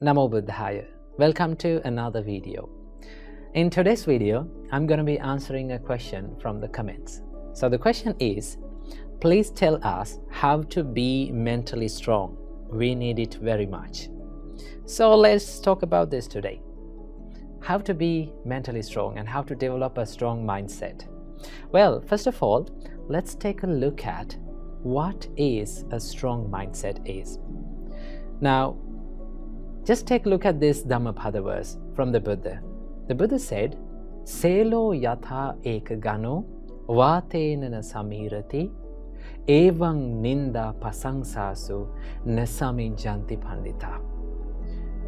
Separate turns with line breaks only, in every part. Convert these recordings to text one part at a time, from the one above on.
Namo Buddhaya. Welcome to another video. In today's video, I'm going to be answering a question from the comments. So the question is, please tell us how to be mentally strong. We need it very much. So let's talk about this today. How to be mentally strong and how to develop a strong mindset. Well, first of all, let's take a look at what is a strong mindset is. Now, just take a look at this Dhammapada verse from the Buddha. The Buddha said, Selo yatha ekagano vatenana samirati evang ninda pasangsasu nasami janti pandita.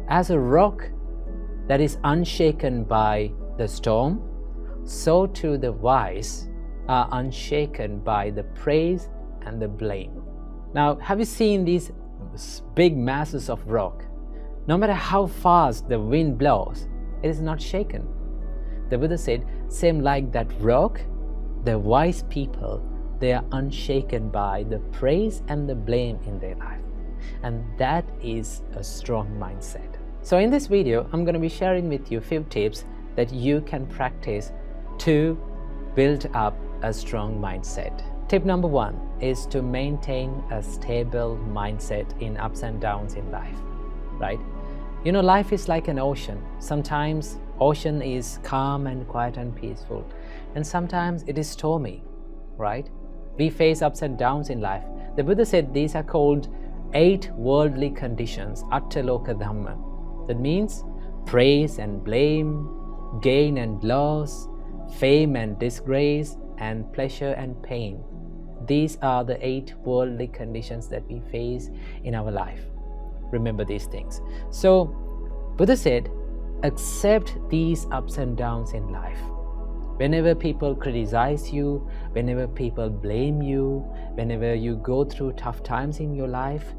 As a rock that is unshaken by the storm, so too the wise are unshaken by the praise and the blame. Now, have you seen these big masses of rock? No matter how fast the wind blows, it is not shaken. The Buddha said, same like that rock, the wise people, they are unshaken by the praise and the blame in their life. And that is a strong mindset. So in this video, I'm going to be sharing with you a few tips that you can practice to build up a strong mindset. Tip number 1 is to maintain a stable mindset in ups and downs in life, right? You know, life is like an ocean. Sometimes ocean is calm and quiet and peaceful, and sometimes it is stormy, right? We face ups and downs in life. The Buddha said these are called 8 worldly conditions, attaloka dhamma. That means praise and blame, gain and loss, fame and disgrace, and pleasure and pain. These are the 8 worldly conditions that we face in our life. Remember these things. So Buddha said, accept these ups and downs in life. Whenever people criticize you, whenever people blame you, whenever you go through tough times in your life,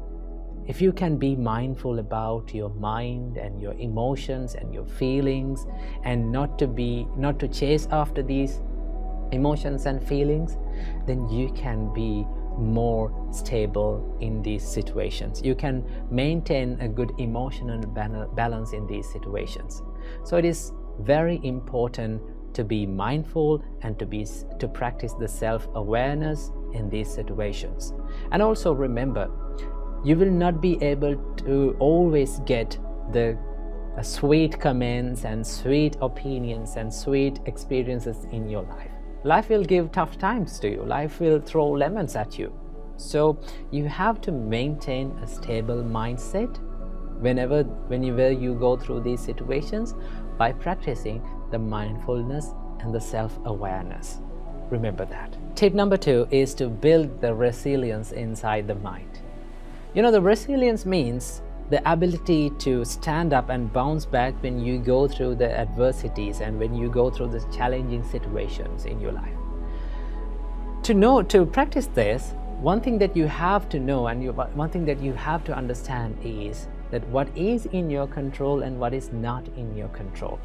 if you can be mindful about your mind and your emotions and your feelings, and not to chase after these emotions and feelings, then you can be more stable in these situations. You can maintain a good emotional balance in these situations. So it is very important to be mindful and to practice the self-awareness in these situations. And also remember, you will not be able to always get the sweet comments and sweet opinions and sweet experiences in your life. Life will give tough times to you. Life will throw lemons at you. So you have to maintain a stable mindset whenever you go through these situations by practicing the mindfulness and the self-awareness. Remember that. Tip number 2 is to build the resilience inside the mind. You know, the resilience means the ability to stand up and bounce back when you go through the adversities and when you go through the challenging situations in your life. To practice this, one thing that you have to know and one thing that you have to understand is that what is in your control and what is not in your control.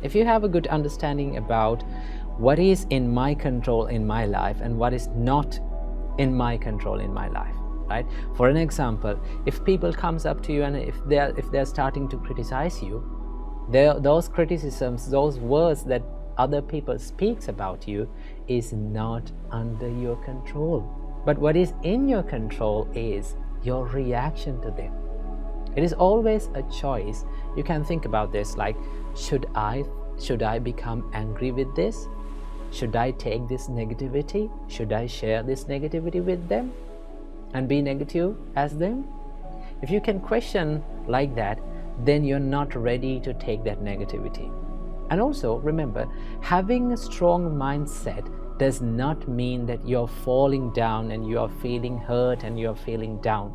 If you have a good understanding about what is in my control in my life and what is not in my control in my life, right? For an example, if people comes up to you and if they're starting to criticize you, those criticisms, those words that other people speaks about you is not under your control. But what is in your control is your reaction to them. It is always a choice. You can think about this like, should I become angry with this? Should I take this negativity? Should I share this negativity with them and be negative as them? If you can question like that, then you're not ready to take that negativity. And also remember, having a strong mindset does not mean that you're falling down and you're feeling hurt and you're feeling down.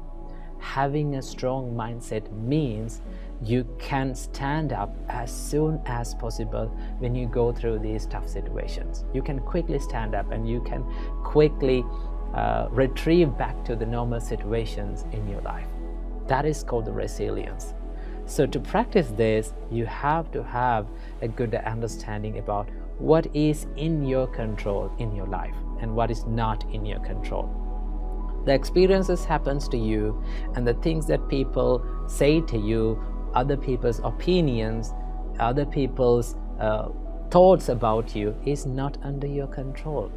Having a strong mindset means you can stand up as soon as possible when you go through these tough situations. You can quickly stand up and you can quickly retrieve back to the normal situations in your life. That is called the resilience. So to practice this, you have to have a good understanding about what is in your control in your life and what is not in your control. The experiences happens to you and the things that people say to you other people's opinions, other people's thoughts about you is not under your control.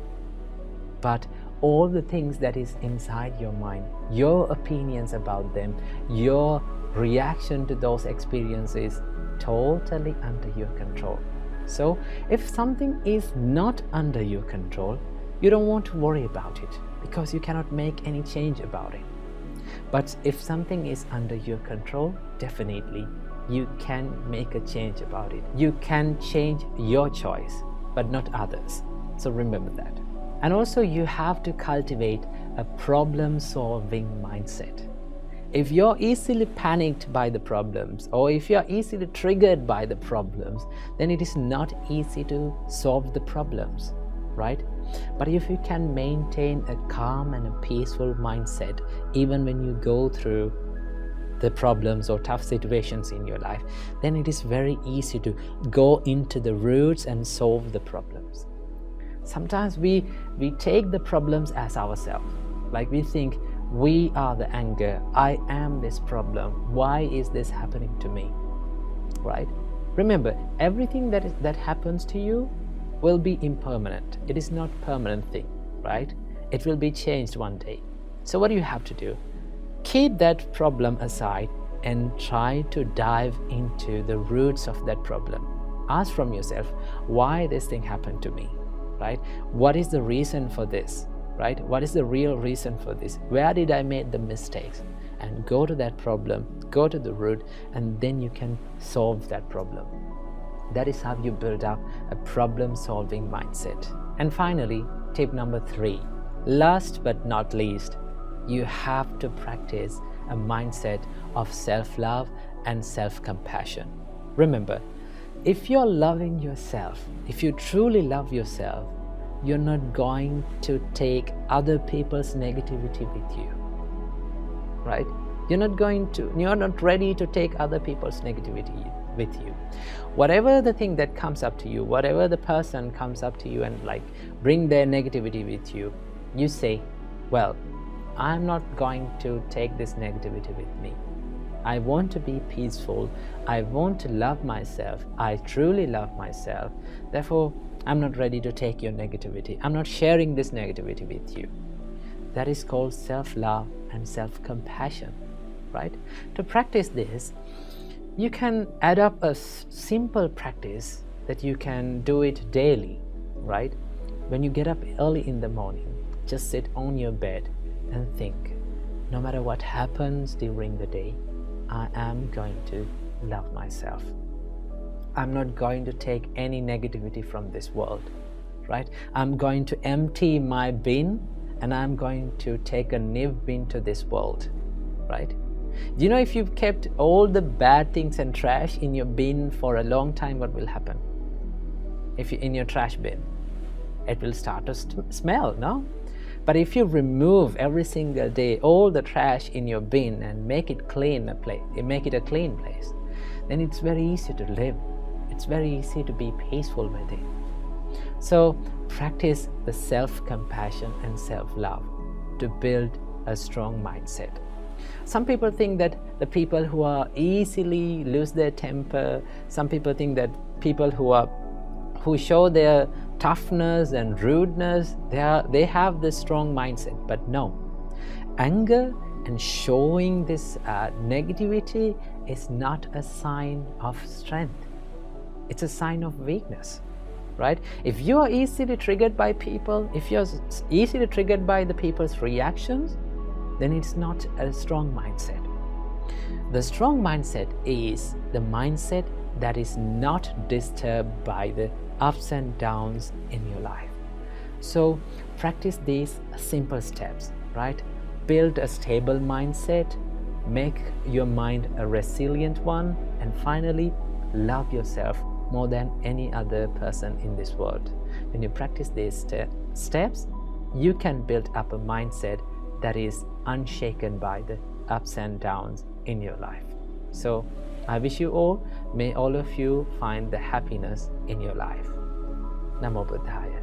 But all the things that is inside your mind, your opinions about them, your reaction to those experiences, totally under your control. So if something is not under your control, you don't want to worry about it because you cannot make any change about it. But if something is under your control, definitely you can make a change about it. You can change your choice, but not others. So remember that. And also you have to cultivate a problem-solving mindset. If you're easily panicked by the problems, or if you're easily triggered by the problems, then it is not easy to solve the problems, right? But if you can maintain a calm and a peaceful mindset, even when you go through the problems or tough situations in your life, then it is very easy to go into the roots and solve the problems. Sometimes we take the problems as ourselves. Like we think, we are the anger, I am this problem, why is this happening to me, right? Remember, everything that happens to you will be impermanent. It is not a permanent thing, right? It will be changed one day. So what do you have to do? Keep that problem aside and try to dive into the roots of that problem. Ask from yourself, why this thing happened to me, right? What is the reason for this, right? What is the real reason for this? Where did I make the mistakes? And go to that problem, go to the root, and then you can solve that problem. That is how you build up a problem-solving mindset. And finally, tip number 3, last but not least, you have to practice a mindset of self-love and self-compassion. Remember, if you're loving yourself, if you truly love yourself, you're not going to take other people's negativity with you, right? You're not ready to take other people's negativity with you. Whatever the thing that comes up to you, whatever the person comes up to you and bring their negativity with you, you say, well, I'm not going to take this negativity with me. I want to be peaceful. I want to love myself. I truly love myself. Therefore, I'm not ready to take your negativity. I'm not sharing this negativity with you. That is called self-love and self-compassion, right? To practice this, you can add up a simple practice that you can do it daily, right? When you get up early in the morning, just sit on your bed and think, no matter what happens during the day, I am going to love myself. I'm not going to take any negativity from this world, right? I'm going to empty my bin and I'm going to take a new bin to this world, right? Do you know if you've kept all the bad things and trash in your bin for a long time, what will happen? If you're in your trash bin, it will start to smell, no? But if you remove every single day all the trash in your bin and make it make it a clean place, then it's very easy to live. It's very easy to be peaceful with it. So practice the self-compassion and self-love to build a strong mindset. Some people think that the people who are easily lose their temper, some people think that people who show their toughness and rudeness, they have this strong mindset. But no, anger and showing this negativity is not a sign of strength. It's a sign of weakness, right? If you are easily triggered by people, if you're easily triggered by the people's reactions, then it's not a strong mindset. The strong mindset is the mindset that is not disturbed by the ups and downs in your life. So practice these simple steps, right? Build a stable mindset, make your mind a resilient one, and finally, love yourself more than any other person in this world. When you practice these steps, you can build up a mindset that is unshaken by the ups and downs in your life. So I wish you all, may all of you find the happiness in your life. Namo Buddhaya.